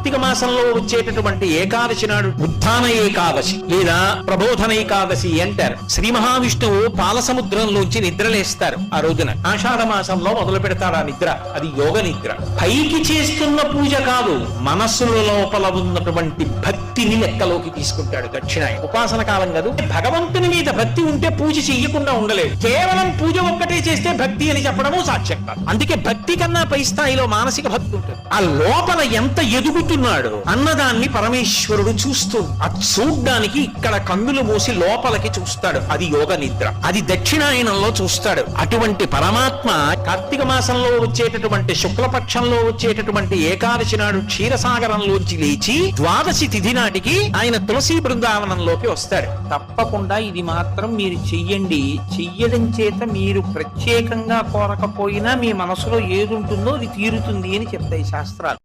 కార్తీక మాసంలో వచ్చేటటువంటి ఏకాదశి నాడు ఉత్థాన ఏకాదశి లేదా ప్రబోధన ఏకాదశి అంటారు. శ్రీ మహావిష్ణువు పాల సముద్రంలోంచి నిద్రలేస్తారు. ఆ రోజున ఆషాఢ మాసంలో మొదలు పెడతారు ఆ నిద్ర. అది యోగ నిద్ర. పైకి చేస్తున్న పూజ కాదు, మనస్సుల లోపల ఉన్నటువంటి భక్తిని లెక్కలోకి తీసుకుంటాడు దక్షిణాయన. ఉపాసన కాలం కాదు. భగవంతుని మీద భక్తి ఉంటే పూజ చెయ్యకుండా ఉండలేదు. కేవలం పూజ ఒక్కటే చేస్తే భక్తి అని చెప్పడము సాధ్యం కాదు. అందుకే భక్తి కన్నా పై స్థాయిలో మానసిక భక్తి ఉంటుంది. ఆ లోపల ఎంత ఎదుగుతున్నాడు అన్నదాన్ని పరమేశ్వరుడు చూస్తూ, అది చూడ్డానికి ఇక్కడ కన్నులు మూసి లోపలికి చూస్తాడు. అది యోగ నిద్ర. అది దక్షిణాయనంలో చూస్తాడు. అటువంటి పరమాత్మ కార్తీక మాసంలో వచ్చేటటువంటి శుక్లపక్షంలో వచ్చేటటువంటి ఏకాదశి నాడు క్షీరసాగరంలోంచి లేచి ద్వాదశి తిథి నాటికి ఆయన తులసి బృందావనంలోకి వస్తాడు. తప్పకుండా ఇది మాత్రం మీరు చెయ్యండి. చెయ్యడం చేత మీరు ప్రత్యేకంగా కోరకపోయినా మీ మనసులో ఏది ఉంటుందో అది తీరుతుంది అని చెప్తాయి శాస్త్రాలు.